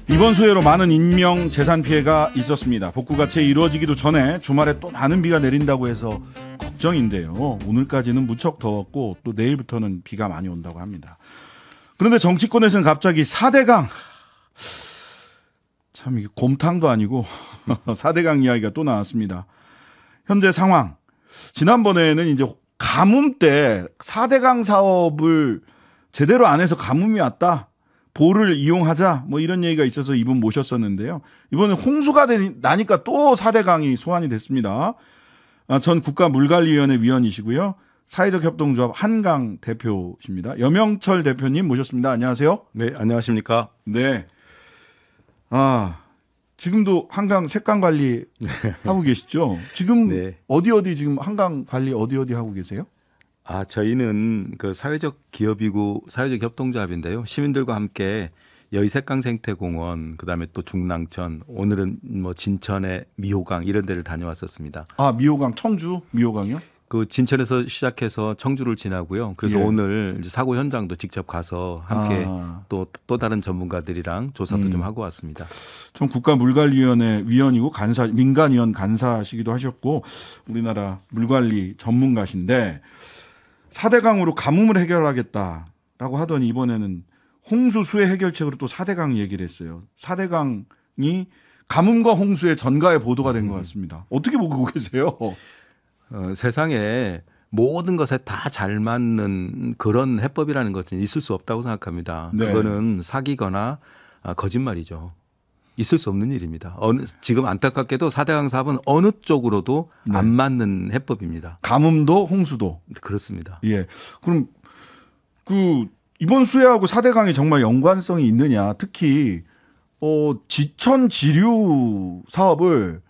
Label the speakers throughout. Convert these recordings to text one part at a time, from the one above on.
Speaker 1: 이번 수해로 많은 인명 재산 피해가 있었습니다. 복구가 채 이루어지기도 전에 주말에 또 많은 비가 내린다고 해서 걱정인데요. 오늘까지는 무척 더웠고 또 내일부터는 비가 많이 온다고 합니다. 그런데 정치권에서는 갑자기 4대강, 참 이게 곰탕도 아니고 4대강 이야기가 또 나왔습니다. 현재 상황, 지난번에는 이제 가뭄 때 4대강 사업을 제대로 안 해서 가뭄이 왔다, 보를 이용하자, 뭐 이런 얘기가 있어서 이분 모셨었는데요. 이번에 홍수가 나니까 또 4대강이 소환이 됐습니다. 전 국가물관리위원회 위원이시고요. 사회적 협동조합 한강 대표십니다. 여명철 대표님 모셨습니다. 안녕하세요.
Speaker 2: 네, 안녕하십니까.
Speaker 1: 네. 지금도 한강 색강 관리 하고 계시죠? 지금
Speaker 2: 네.
Speaker 1: 어디 지금 한강 관리 어디 하고 계세요?
Speaker 2: 저희는 그 사회적 기업이고 사회적 협동조합인데요. 시민들과 함께 여의색강생태공원, 그다음에 또 중랑천, 오늘은 뭐 진천의 미호강 이런 데를 다녀왔었습니다.
Speaker 1: 미호강, 청주 미호강이요?
Speaker 2: 그 진천에서 시작해서 청주를 지나고요. 그래서
Speaker 1: 예.
Speaker 2: 오늘 이제 사고 현장도 직접 가서 함께 또 다른 전문가들이랑 조사도 좀 하고 왔습니다.
Speaker 1: 전 국가물관리위원회 위원이고 민간위원 간사시기도 하셨고 우리나라 물관리 전문가신데 4대강으로 가뭄을 해결하겠다라고 하더니 이번에는 홍수 수해 해결책으로 또 4대강 얘기를 했어요. 4대강이 가뭄과 홍수의 전가의 보도가 된 것 같습니다. 어떻게 보고 계세요?
Speaker 2: 세상에 모든 것에 다 잘 맞는 그런 해법이라는 것은 있을 수 없다고 생각합니다.
Speaker 1: 네.
Speaker 2: 그거는 사기거나 거짓말이죠. 있을 수 없는 일입니다. 지금 안타깝게도 4대강 사업은 어느 쪽으로도 안 맞는 해법입니다.
Speaker 1: 가뭄도 홍수도.
Speaker 2: 그렇습니다.
Speaker 1: 예. 그럼 이번 수해하고 4대강이 정말 연관성이 있느냐? 특히 지천 지류 사업을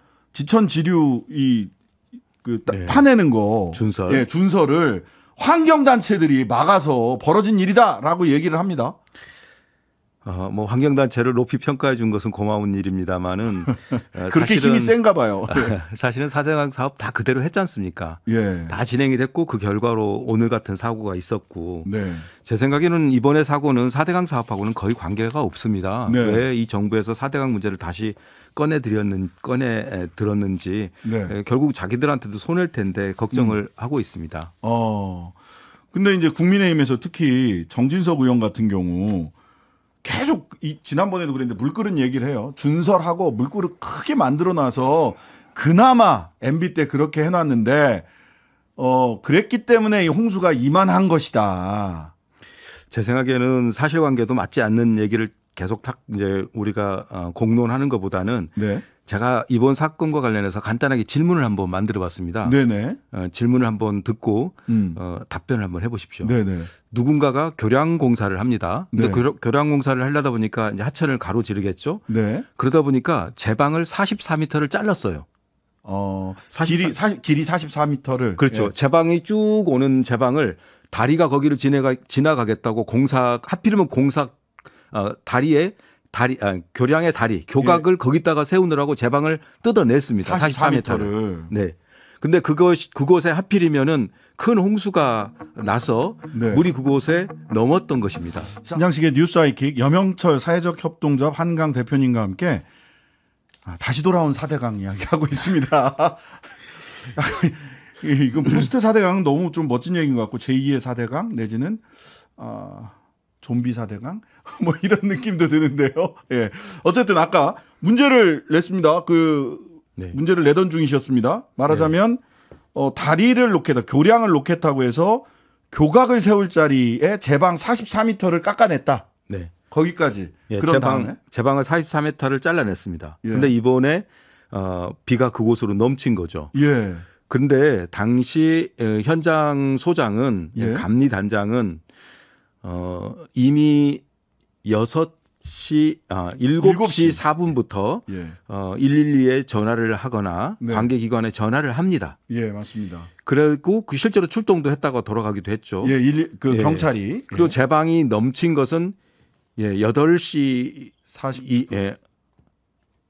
Speaker 1: 파내는 거
Speaker 2: 준설.
Speaker 1: 예, 준설을 환경단체들이 막아서 벌어진 일이다라고 얘기를 합니다.
Speaker 2: 뭐 환경단체를 높이 평가해 준 것은 고마운 일입니다만은
Speaker 1: 그렇게 힘이 센가 봐요.
Speaker 2: 사실은 4대강 사업 다 그대로 했지 않습니까?
Speaker 1: 예.
Speaker 2: 다 진행이 됐고 그 결과로 오늘 같은 사고가 있었고
Speaker 1: 네.
Speaker 2: 제 생각에는 이번에 사고는 4대강 사업하고는 거의 관계가 없습니다.
Speaker 1: 네.
Speaker 2: 왜 이 정부에서 4대강 문제를 다시 꺼내 들었는지
Speaker 1: 네.
Speaker 2: 결국 자기들한테도 손해일 텐데 걱정을 하고 있습니다.
Speaker 1: 근데 이제 국민의힘에서 특히 정진석 의원 같은 경우 계속 지난번에도 그랬는데 물그릇 얘기를 해요. 준설하고 물그릇 크게 만들어 놔서 그나마 MB 때 그렇게 해놨는데 그랬기 때문에 이 홍수가 이만한 것이다.
Speaker 2: 제 생각에는 사실관계도 맞지 않는 얘기를 계속 이제 우리가 공론하는 것보다는
Speaker 1: 네.
Speaker 2: 제가 이번 사건과 관련해서 간단하게 질문을 한번 만들어 봤습니다.
Speaker 1: 네네.
Speaker 2: 질문을 한번 듣고 답변을 한번 해보십시오.
Speaker 1: 네네.
Speaker 2: 누군가가 교량 공사를 합니다. 근데
Speaker 1: 네.
Speaker 2: 교량 공사를 하려다 보니까 이제 하천을 가로지르겠죠.
Speaker 1: 네.
Speaker 2: 그러다 보니까 제방을 44m를 잘랐어요.
Speaker 1: 길이 44m를.
Speaker 2: 그렇죠.
Speaker 1: 예.
Speaker 2: 제방이 쭉 오는 제방을 다리가 거기를 지나가겠다고 하필이면 교량의 다리, 교각을 거기다가 세우느라고 제방을 뜯어냈습니다. 44m를. 네. 근데 그곳에 하필이면은 큰 홍수가 나서
Speaker 1: 네.
Speaker 2: 물이 그곳에 넘었던 것입니다.
Speaker 1: 신장식의 뉴스 아이킥 여명철 사회적 협동조합 한강 대표님과 함께 다시 돌아온 4대강 이야기하고 있습니다. 이건 포스트 4대강은 너무 좀 멋진 얘기인 것 같고 제2의 4대강 내지는 좀비 4대강 뭐 이런 느낌도 드는데요. 예. 어쨌든 아까 문제를 냈습니다.
Speaker 2: 네.
Speaker 1: 문제를 내던 중이셨습니다. 말하자면 다리를 놓겠다, 교량을 놓겠다고 해서 교각을 세울 자리에 제방 44m를 깎아냈다.
Speaker 2: 네.
Speaker 1: 거기까지.
Speaker 2: 예,
Speaker 1: 그런 다음에
Speaker 2: 제방을 44m를 잘라냈습니다.
Speaker 1: 예.
Speaker 2: 근데 이번에 비가 그곳으로 넘친 거죠.
Speaker 1: 예.
Speaker 2: 그런데 당시 현장 소장은
Speaker 1: 예.
Speaker 2: 감리 단장은 이미 7시 7시 4분부터
Speaker 1: 예.
Speaker 2: 112에 전화를 하거나
Speaker 1: 네.
Speaker 2: 관계기관에 전화를 합니다.
Speaker 1: 예, 맞습니다.
Speaker 2: 그리고 실제로 출동도 했다가 돌아가기도 했죠.
Speaker 1: 예,
Speaker 2: 예.
Speaker 1: 경찰이.
Speaker 2: 그리고
Speaker 1: 예.
Speaker 2: 제방이 넘친 것은 8시
Speaker 1: 40.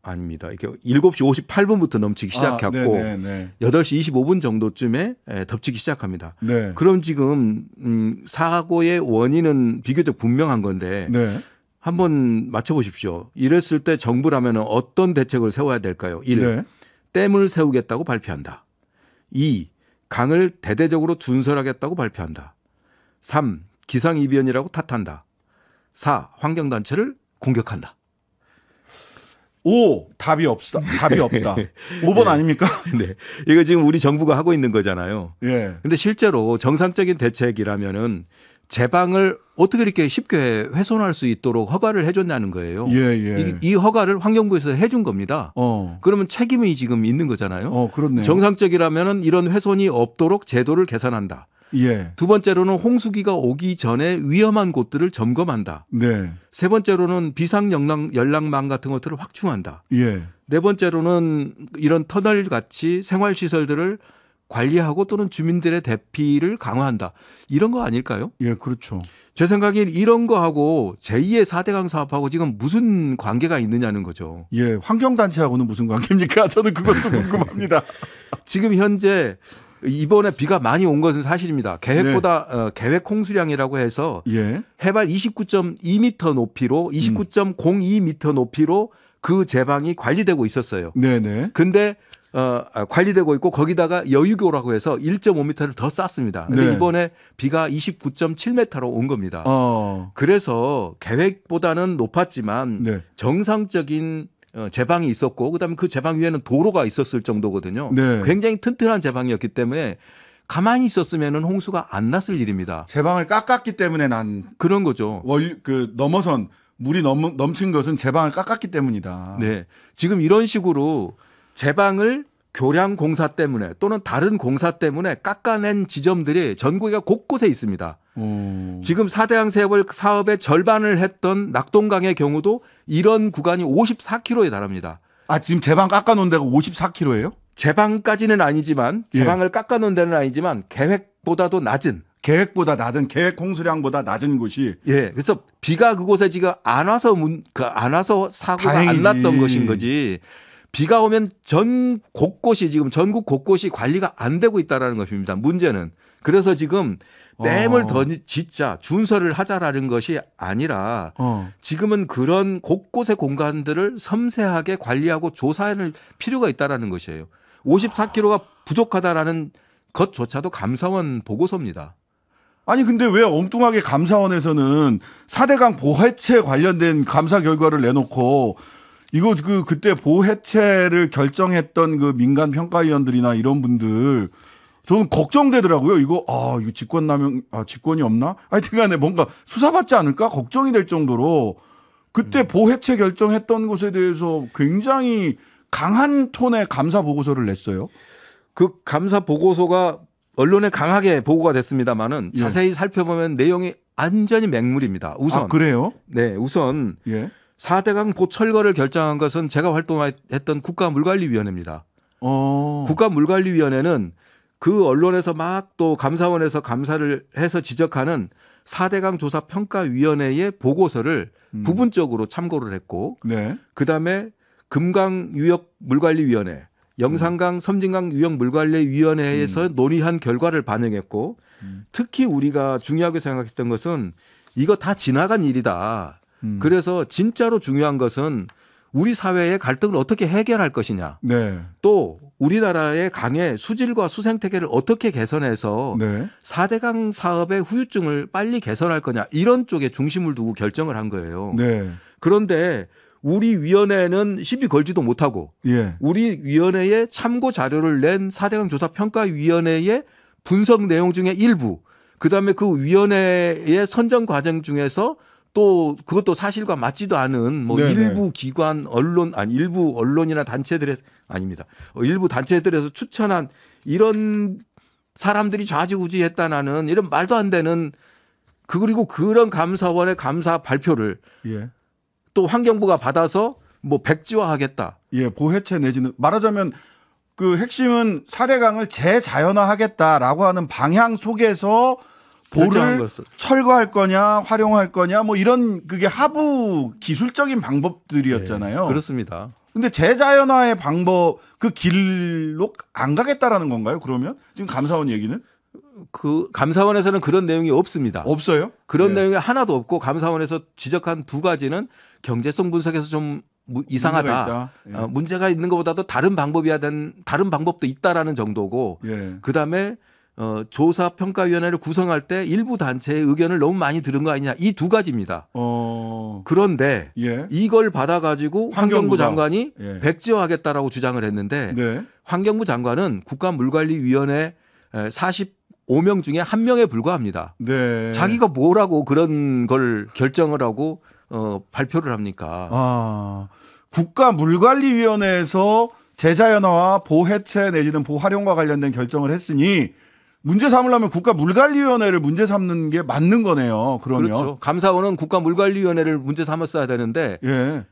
Speaker 2: 아닙니다. 이렇게 7시 58분부터 넘치기 시작했고
Speaker 1: 네네네.
Speaker 2: 8시 25분 정도쯤에 덮치기 시작합니다.
Speaker 1: 네.
Speaker 2: 그럼 지금 사고의 원인은 비교적 분명한 건데
Speaker 1: 네.
Speaker 2: 한번 맞춰보십시오. 이랬을 때 정부라면 어떤 대책을 세워야 될까요? 1.
Speaker 1: 네.
Speaker 2: 댐을 세우겠다고 발표한다. 2. 강을 대대적으로 준설하겠다고 발표한다. 3. 기상이변이라고 탓한다. 4. 환경단체를 공격한다.
Speaker 1: 5. 답이 없다. 5번 아닙니까?
Speaker 2: 네. 이거 지금 우리 정부가 하고 있는 거잖아요.
Speaker 1: 예.
Speaker 2: 근데 실제로 정상적인 대책이라면은 제방을 어떻게 이렇게 쉽게 훼손할 수 있도록 허가를 해줬냐는 거예요.
Speaker 1: 예, 예.
Speaker 2: 이 허가를 환경부에서 해준 겁니다. 그러면 책임이 지금 있는 거잖아요.
Speaker 1: 그렇네요.
Speaker 2: 정상적이라면은 이런 훼손이 없도록 제도를 개선한다.
Speaker 1: 예.
Speaker 2: 두 번째로는 홍수기가 오기 전에 위험한 곳들을 점검한다.
Speaker 1: 네.
Speaker 2: 세 번째로는 비상 연락망 같은 것들을 확충한다.
Speaker 1: 예.
Speaker 2: 네 번째로는 이런 터널 같이 생활시설들을 관리하고 또는 주민들의 대피를 강화한다. 이런 거 아닐까요?
Speaker 1: 예, 그렇죠.
Speaker 2: 제 생각엔 이런 거하고 제2의 4대강 사업하고 지금 무슨 관계가 있느냐는 거죠.
Speaker 1: 예, 환경단체하고는 무슨 관계입니까? 저는 그것도 궁금합니다.
Speaker 2: 지금 현재 이번에 비가 많이 온 것은 사실입니다. 계획보다 계획 홍수량이라고 해서
Speaker 1: 예.
Speaker 2: 해발 29.2m 높이로 29.02m 높이로 그 제방이 관리되고 있었어요.
Speaker 1: 네네.
Speaker 2: 근데 관리되고 있고 거기다가 여유교라고 해서 1.5m를 더 쌌습니다. 근데
Speaker 1: 네.
Speaker 2: 이번에 비가 29.7m로 온 겁니다. 그래서 계획보다는 높았지만
Speaker 1: 네.
Speaker 2: 정상적인 제방이 있었고 그다음에 그 제방 위에는 도로가 있었을 정도거든요.
Speaker 1: 네.
Speaker 2: 굉장히 튼튼한 제방이었기 때문에 가만히 있었으면 홍수가 안 났을 일입니다.
Speaker 1: 제방을 깎았기 때문에 난
Speaker 2: 그런 거죠.
Speaker 1: 넘어선 물이 넘친 것은 제방을 깎았기 때문이다.
Speaker 2: 네. 지금 이런 식으로 제방을 교량 공사 때문에 또는 다른 공사 때문에 깎아낸 지점들이 전국에 곳곳에 있습니다. 지금 4대강 사업의 절반을 했던 낙동강의 경우도 이런 구간이 54km에 달합니다.
Speaker 1: 아, 지금 제방 깎아놓은 데가 54km예요?
Speaker 2: 제방까지는 아니지만 제방을 깎아놓은 데는 아니지만 계획보다도 낮은.
Speaker 1: 계획보다 낮은 계획 홍수량보다 낮은 곳이.
Speaker 2: 예, 그래서 비가 그곳에 지금 안 와서 사고가
Speaker 1: 다행이지.
Speaker 2: 안 났던 것인 거지. 비가 오면 지금 전국 곳곳이 관리가 안 되고 있다라는 것입니다. 문제는. 그래서 지금 댐을 더 짓자, 준설을 하자라는 것이 아니라 지금은 그런 곳곳의 공간들을 섬세하게 관리하고 조사할 필요가 있다라는 것이에요. 54km가 부족하다라는 것조차도 감사원 보고서입니다.
Speaker 1: 아니 근데 왜 엉뚱하게 감사원에서는 4대강 보해체 관련된 감사 결과를 내놓고 이거 그때 보해체를 결정했던 그 민간 평가위원들이나 이런 분들 저는 걱정되더라고요. 이거 직권이 없나? 하여튼간에 뭔가 수사받지 않을까 걱정이 될 정도로 그때 보해체 결정했던 것에 대해서 굉장히 강한 톤의 감사 보고서를 냈어요.
Speaker 2: 그 감사 보고서가 언론에 강하게 보고가 됐습니다만은
Speaker 1: 예.
Speaker 2: 자세히 살펴보면 내용이 완전히 맹물입니다. 우선
Speaker 1: 그래요?
Speaker 2: 네, 우선
Speaker 1: 예.
Speaker 2: 4대강 보철거를 결정한 것은 제가 활동했던 국가물관리위원회입니다. 국가물관리위원회는 그 언론에서 막 또 감사원에서 감사를 해서 지적하는 4대강 조사평가위원회의 보고서를 부분적으로 참고를 했고
Speaker 1: 네.
Speaker 2: 그다음에 금강유역물관리위원회, 영산강 섬진강 유역물관리위원회에서 논의한 결과를 반영했고 특히 우리가 중요하게 생각했던 것은 이거 다 지나간 일이다. 그래서 진짜로 중요한 것은 우리 사회의 갈등을 어떻게 해결할 것이냐.
Speaker 1: 네.
Speaker 2: 또 우리나라의 강의 수질과 수생태계를 어떻게 개선해서
Speaker 1: 네.
Speaker 2: 4대강 사업의 후유증을 빨리 개선할 거냐. 이런 쪽에 중심을 두고 결정을 한 거예요.
Speaker 1: 네.
Speaker 2: 그런데 우리 위원회는 시비 걸지도 못하고
Speaker 1: 예.
Speaker 2: 우리 위원회에 참고 자료를 낸 4대강 조사평가위원회의 분석 내용 중에 일부 그다음에 그 위원회의 선정 과정 중에서 또 그것도 사실과 맞지도 않은 일부 기관 일부 언론이나 단체들의 아닙니다. 일부 단체들에서 추천한 이런 사람들이 좌지우지했다는 이런 말도 안 되는 그리고 그런 감사원의 감사 발표를
Speaker 1: 예.
Speaker 2: 또 환경부가 받아서 백지화하겠다.
Speaker 1: 예, 보해체 내지는 말하자면 그 핵심은 4대강을 재자연화하겠다라고 하는 방향 속에서 보를 철거할 거냐 활용할 거냐 이런 그게 하부 기술적인 방법들이었잖아요.
Speaker 2: 네, 그렇습니다.
Speaker 1: 근데 재자연화의 방법 그 길로 안 가겠다라는 건가요? 그러면 지금 감사원 얘기는?
Speaker 2: 그 감사원에서는 그런 내용이 없습니다.
Speaker 1: 없어요?
Speaker 2: 그런
Speaker 1: 예.
Speaker 2: 내용이 하나도 없고 감사원에서 지적한 두 가지는 경제성 분석에서 좀 이상하다.
Speaker 1: 문제가 있다. 예.
Speaker 2: 문제가 있는 것보다도 다른 방법도 있다라는 정도고
Speaker 1: 예.
Speaker 2: 그다음에 조사평가위원회를 구성할 때 일부 단체의 의견을 너무 많이 들은 거 아니냐. 이 두 가지입니다. 그런데
Speaker 1: 예.
Speaker 2: 이걸 받아가지고 환경부
Speaker 1: 환경부가.
Speaker 2: 장관이
Speaker 1: 예.
Speaker 2: 백지화하겠다라고 주장을 했는데
Speaker 1: 네.
Speaker 2: 환경부 장관은 국가물관리위원회 45명 중에 1명에 불과합니다.
Speaker 1: 네.
Speaker 2: 자기가 뭐라고 그런 걸 결정을 하고 발표를 합니까?
Speaker 1: 국가물관리위원회에서 제자연화와 보해체 내지는 보활용과 관련된 결정을 했으니 문제 삼으려면 국가물관리위원회를 문제 삼는 게 맞는 거네요. 그러면.
Speaker 2: 그렇죠. 감사원은 국가물관리위원회를 문제 삼았어야 되는데
Speaker 1: 예.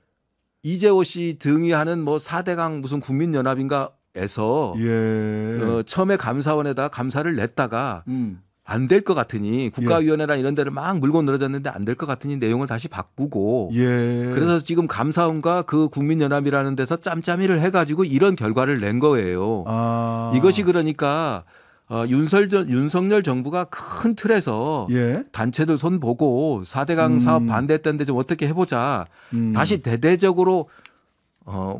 Speaker 2: 이재호 씨 등이 하는 뭐 4대강 무슨 국민연합인가에서
Speaker 1: 예.
Speaker 2: 처음에 감사원에다 감사를 냈다가
Speaker 1: 음.
Speaker 2: 안 될 것 같으니 국가위원회나 이런 데를 막 물고 늘어졌는데 안 될 것 같으니 내용을 다시 바꾸고
Speaker 1: 예.
Speaker 2: 그래서 지금 감사원과 그 국민연합이라는 데서 짬짬이를 해가지고 이런 결과를 낸 거예요. 이것이 그러니까 윤석열 정부가 큰 틀에서
Speaker 1: 예.
Speaker 2: 단체들 손 보고 4대강 사업 반대했던데 좀 어떻게 해보자. 다시 대대적으로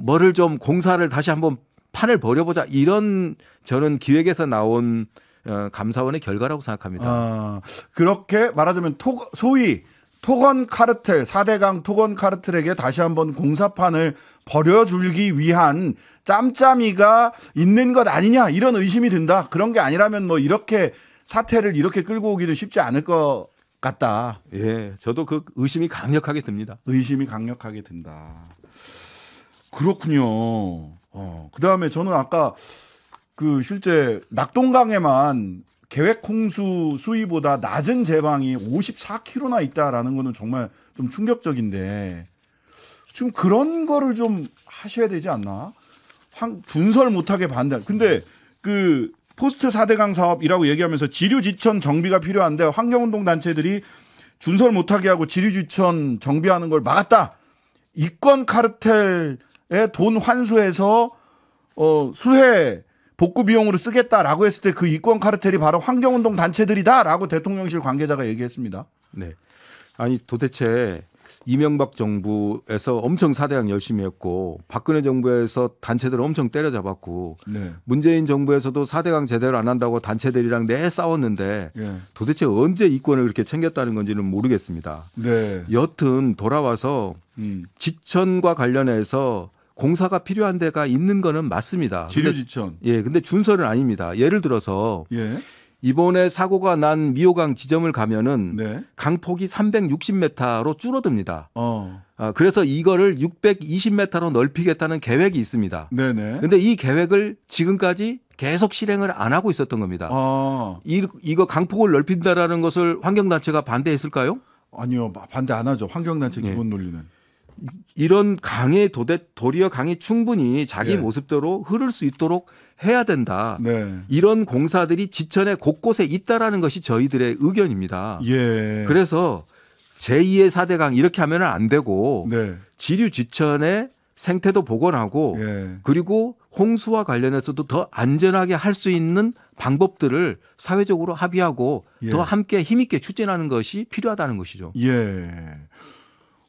Speaker 2: 뭐를 좀 공사를 다시 한번 판을 벌여보자. 이런 저는 기획에서 나온 감사원의 결과라고 생각합니다.
Speaker 1: 그렇게 말하자면 소위 토건 카르텔 4대강 토건 카르텔에게 다시 한번 공사판을 벌여주기 위한 짬짬이가 있는 것 아니냐 이런 의심이 든다. 그런 게 아니라면 뭐 이렇게 사태를 이렇게 끌고 오기도 쉽지 않을 것 같다.
Speaker 2: 예, 저도 그 의심이 강력하게 듭니다.
Speaker 1: 의심이 강력하게 든다. 그렇군요. 그다음에 저는 아까 그 실제 낙동강에만 계획 홍수 수위보다 낮은 제방이 54km나 있다라는 거는 정말 좀 충격적인데 지금 그런 거를 좀 하셔야 되지 않나? 준설 못하게 반대. 근데 그 포스트 4대강 사업이라고 얘기하면서 지류지천 정비가 필요한데 환경운동 단체들이 준설 못하게 하고 지류지천 정비하는 걸 막았다. 이권 카르텔에 돈 환수해서 수해 복구 비용으로 쓰겠다라고 했을 때 그 이권 카르텔이 바로 환경운동 단체들이다라고 대통령실 관계자가 얘기했습니다.
Speaker 2: 네. 아니 도대체 이명박 정부에서 엄청 4대강 열심히 했고 박근혜 정부에서 단체들 엄청 때려잡았고
Speaker 1: 네.
Speaker 2: 문재인 정부에서도 4대강 제대로 안 한다고 단체들이랑 내 싸웠는데
Speaker 1: 예.
Speaker 2: 도대체 언제 이권을 그렇게 챙겼다는 건지는 모르겠습니다.
Speaker 1: 네.
Speaker 2: 여튼 돌아와서 지천과 관련해서 공사가 필요한 데가 있는 거는 맞습니다.
Speaker 1: 지류지천.
Speaker 2: 근데 준설은 아닙니다. 예를 들어서
Speaker 1: 예.
Speaker 2: 이번에 사고가 난 미호강 지점을 가면은
Speaker 1: 네.
Speaker 2: 강폭이 360m로 줄어듭니다. 그래서 이거를 620m로 넓히겠다는 계획이 있습니다.
Speaker 1: 네네.
Speaker 2: 근데 이 계획을 지금까지 계속 실행을 안 하고 있었던 겁니다. 이거 강폭을 넓힌다라는 것을 환경단체가 반대했을까요?
Speaker 1: 아니요. 반대 안 하죠. 환경단체 기본 논리는.
Speaker 2: 이런 강의 도리어 강이 충분히 자기 모습대로 흐를 수 있도록 해야 된다.
Speaker 1: 네.
Speaker 2: 이런 공사들이 지천의 곳곳에 있다라는 것이 저희들의 의견입니다.
Speaker 1: 예.
Speaker 2: 그래서 제2의 4대강 이렇게 하면 안 되고
Speaker 1: 네.
Speaker 2: 지류 지천의 생태도 복원하고 그리고 홍수와 관련해서도 더 안전하게 할 수 있는 방법들을 사회적으로 합의하고 더 함께 힘있게 추진하는 것이 필요하다는 것이죠.
Speaker 1: 예.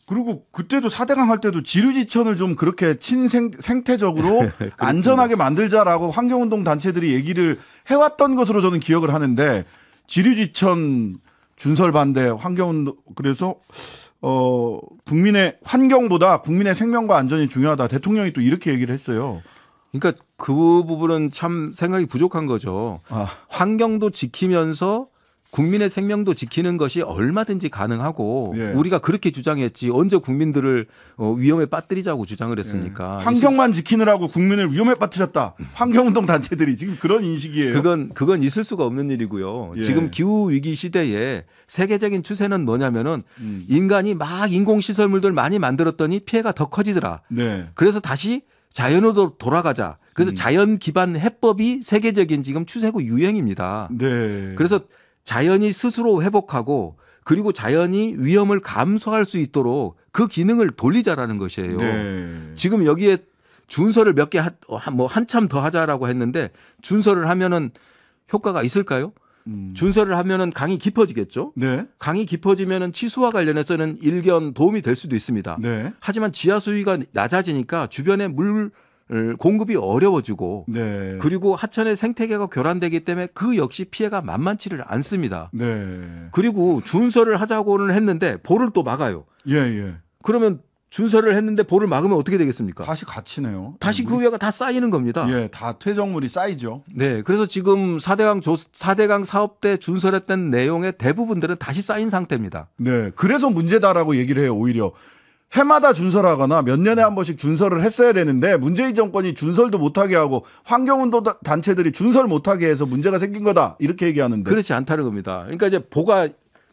Speaker 1: 그리고 그때도 4대강 할 때도 지류지천을 좀 그렇게 생태적으로 안전하게 만들자라고 환경운동 단체들이 얘기를 해왔던 것으로 저는 기억을 하는데 지류지천 준설 반대 환경운동 그래서 국민의 환경보다 국민의 생명과 안전이 중요하다. 대통령이 또 이렇게 얘기를 했어요.
Speaker 2: 그러니까 그 부분은 참 생각이 부족한 거죠. 환경도 지키면서 국민의 생명도 지키는 것이 얼마든지 가능하고 우리가 그렇게 주장했지 언제 국민들을 위험에 빠뜨리자고 주장을 했습니까?
Speaker 1: 환경만 지키느라고 국민을 위험에 빠뜨렸다. 환경운동 단체들이 지금 그런 인식이에요.
Speaker 2: 그건 있을 수가 없는 일이고요. 지금 기후 위기 시대에 세계적인 추세는 뭐냐면은 인간이 막 인공시설물들 많이 만들었더니 피해가 더 커지더라. 그래서 다시 자연으로 돌아가자. 그래서 자연 기반 해법이 세계적인 지금 추세고 유행입니다. 그래서 자연이 스스로 회복하고 그리고 자연이 위험을 감소할 수 있도록 그 기능을 돌리자라는 것이에요. 지금 여기에 준설을 몇 개 한참 더 하자라고 했는데 준설을 하면은 효과가 있을까요? 준설을 하면은 강이 깊어지겠죠.
Speaker 1: 네.
Speaker 2: 강이 깊어지면은 치수와 관련해서는 일견 도움이 될 수도 있습니다.
Speaker 1: 네.
Speaker 2: 하지만 지하 수위가 낮아지니까 주변에 물 공급이 어려워지고
Speaker 1: 네.
Speaker 2: 그리고 하천의 생태계가 교란되기 때문에 그 역시 피해가 만만치를 않습니다.
Speaker 1: 네.
Speaker 2: 그리고 준설을 하자고는 했는데 볼을 또 막아요.
Speaker 1: 예, 예.
Speaker 2: 그러면 준설을 했는데 볼을 막으면 어떻게 되겠습니까?
Speaker 1: 다시 갇히네요.
Speaker 2: 다시 그 위가 다 쌓이는 겁니다.
Speaker 1: 예, 다 퇴적물이 쌓이죠.
Speaker 2: 네, 그래서 지금 4대강 사업 때 준설했던 내용의 대부분들은 다시 쌓인 상태입니다.
Speaker 1: 네, 그래서 문제다라고 얘기를 해요. 오히려 해마다 준설하거나 몇 년에 한 번씩 준설을 했어야 되는데 문재인 정권이 준설도 못하게 하고 환경운동 단체들이 준설 못하게 해서 문제가 생긴 거다 이렇게 얘기하는데
Speaker 2: 그렇지 않다는 겁니다. 그러니까 이제 보가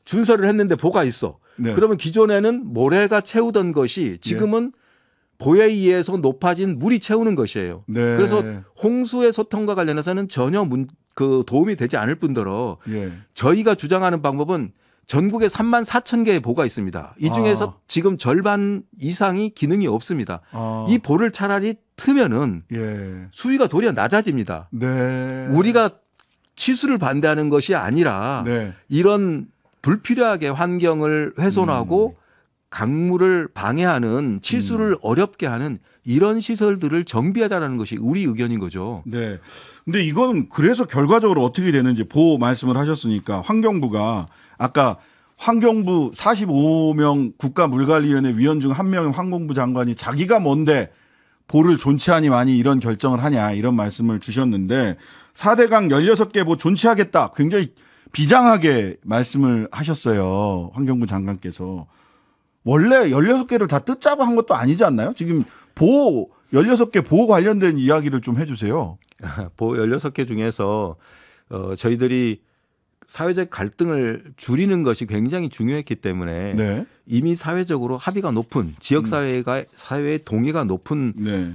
Speaker 2: 준설을 했는데 보가 있어.
Speaker 1: 네.
Speaker 2: 그러면 기존에는 모래가 채우던 것이 지금은 보에 의해서 높아진 물이 채우는 것이에요.
Speaker 1: 네.
Speaker 2: 그래서 홍수의 소통과 관련해서는 전혀 도움이 되지 않을 뿐더러
Speaker 1: 예.
Speaker 2: 저희가 주장하는 방법은 전국에 34,000개의 보가 있습니다. 이 중에서 지금 절반 이상이 기능이 없습니다. 이 보를 차라리 트면은
Speaker 1: 예.
Speaker 2: 수위가 도리어 낮아집니다.
Speaker 1: 네.
Speaker 2: 우리가 치수를 반대하는 것이 아니라
Speaker 1: 네.
Speaker 2: 이런 불필요하게 환경을 훼손하고 강물을 방해하는 치수를 어렵게 하는 이런 시설들을 정비하자라는 것이 우리 의견인 거죠.
Speaker 1: 네. 근데 이건 그래서 결과적으로 어떻게 되는지 보호 말씀을 하셨으니까 환경부가 아까 환경부 45명 국가물관리위원회 위원 중 한 명의 환경부 장관이 자기가 뭔데 보를 존치하니 많이 이런 결정을 하냐 이런 말씀을 주셨는데 4대강 16개 보 존치하겠다 굉장히 비장하게 말씀을 하셨어요. 환경부 장관께서. 원래 16개를 다 뜯자고 한 것도 아니지 않나요? 지금 보호 16개 보호 관련된 이야기를 좀 해주세요.
Speaker 2: 보호 16개 중에서 저희들이 사회적 갈등을 줄이는 것이 굉장히 중요했기 때문에
Speaker 1: 네.
Speaker 2: 이미 사회적으로 합의가 높은 지역사회의 동의가 높은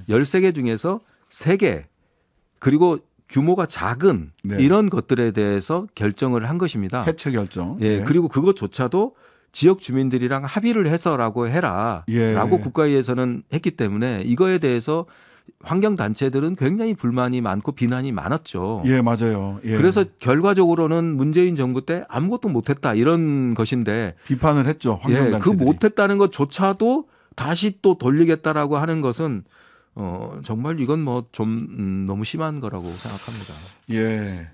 Speaker 2: 13개 중에서 3개 그리고 규모가 작은 이런 것들에 대해서 결정을 한 것입니다.
Speaker 1: 해체 결정.
Speaker 2: 예, 그리고 그것조차도 지역 주민들이랑 합의를 해서라고 해라라고 국가위에서는 했기 때문에 이거에 대해서 환경단체들은 굉장히 불만이 많고 비난이 많았죠.
Speaker 1: 예, 맞아요. 예.
Speaker 2: 그래서 결과적으로는 문재인 정부 때 아무것도 못했다 이런 것인데
Speaker 1: 비판을 했죠. 환경단체들이.
Speaker 2: 그 못했다는 것조차도 다시 또 돌리겠다라고 하는 것은 정말 이건 뭐 좀 너무 심한 거라고 생각합니다.
Speaker 1: 예.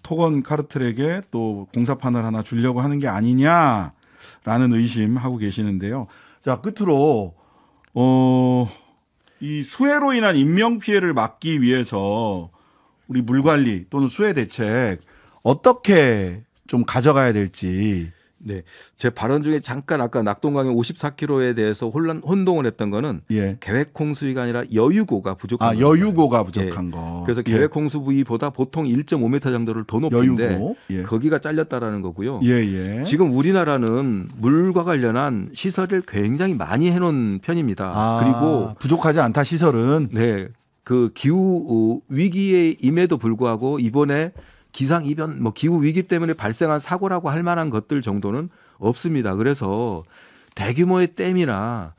Speaker 1: 토건 카르텔에게 또 공사판을 하나 주려고 하는 게 아니냐라는 의심하고 계시는데요. 자, 끝으로 이 수해로 인한 인명 피해를 막기 위해서 우리 물관리 또는 수해 대책 어떻게 좀 가져가야 될지.
Speaker 2: 네, 제 발언 중에 잠깐 아까 낙동강의 54km에 대해서 혼동을 했던 거는 계획 홍수위가 아니라 여유고가 부족한
Speaker 1: 여유고가 부족한 거.
Speaker 2: 그래서 계획 홍수위보다 보통 1.5m 정도를 더 높은데 거기가 잘렸다라는 거고요. 지금 우리나라는 물과 관련한 시설을 굉장히 많이 해놓은 편입니다. 그리고
Speaker 1: 부족하지 않다 시설은.
Speaker 2: 네, 그 기후 위기에 임에도 불구하고 이번에 기상 이변, 기후 위기 때문에 발생한 사고라고 할 만한 것들 정도는 없습니다. 그래서 대규모의 댐이나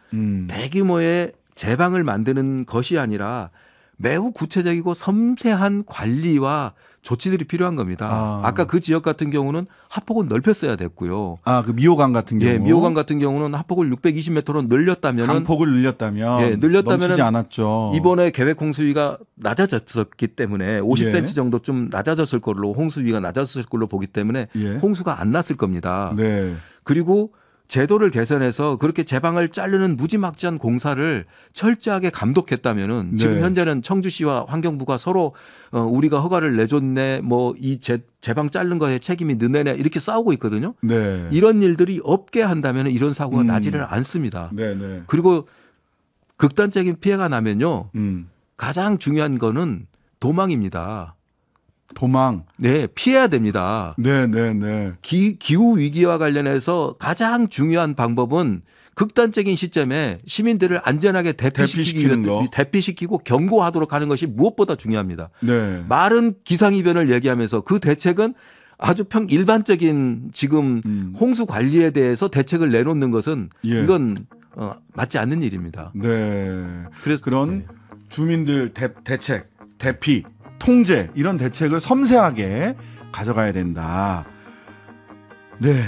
Speaker 2: 대규모의 제방을 만드는 것이 아니라 매우 구체적이고 섬세한 관리와 조치들이 필요한 겁니다. 아까 그 지역 같은 경우는 하폭은 넓혔어야 됐고요.
Speaker 1: 그 미호강 같은 경우.
Speaker 2: 미호강 같은 경우는 하폭을 620m로 늘렸다면
Speaker 1: 강폭을 늘렸다면 넘치지 않았죠.
Speaker 2: 이번에 계획 홍수위가 낮아졌기 때문에 50cm 정도 좀 낮아졌을 걸로 홍수위가 낮아졌을 걸로 보기 때문에 홍수가 안 났을 겁니다. 그리고 제도를 개선해서 그렇게 제방을 자르는 무지막지한 공사를 철저하게 감독했다면은 지금 현재는 청주시와 환경부가 서로 우리가 허가를 내줬네, 이 제방 자른 거에 책임이 너네네 이렇게 싸우고 있거든요. 이런 일들이 없게 한다면 이런 사고가 나지를 않습니다. 그리고 극단적인 피해가 나면요, 가장 중요한 거는 도망입니다.
Speaker 1: 도망.
Speaker 2: 네, 피해야 됩니다. 기후 위기와 관련해서 가장 중요한 방법은 극단적인 시점에 시민들을 안전하게 대피시키고 경고하도록 하는 것이 무엇보다 중요합니다. 말은 기상이변을 얘기하면서 그 대책은 아주 일반적인 지금 홍수 관리에 대해서 대책을 내놓는 것은 이건 맞지 않는 일입니다.
Speaker 1: 그래서 그런 주민들 대책, 대피 통제 이런 대책을 섬세하게 가져가야 된다. 네,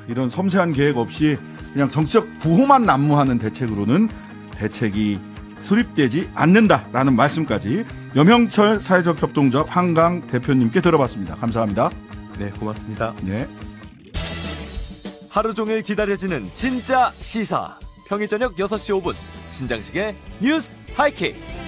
Speaker 1: 이런 섬세한 계획 없이 그냥 정치적 구호만 난무하는 대책으로는 대책이 수립되지 않는다라는 말씀까지 염영철 사회적 협동조합 한강 대표님께 들어봤습니다. 감사합니다.
Speaker 2: 네, 고맙습니다.
Speaker 1: 네.
Speaker 3: 하루 종일 기다려지는 진짜 시사. 평일 저녁 6시 5분 신장식의 뉴스 하이킥.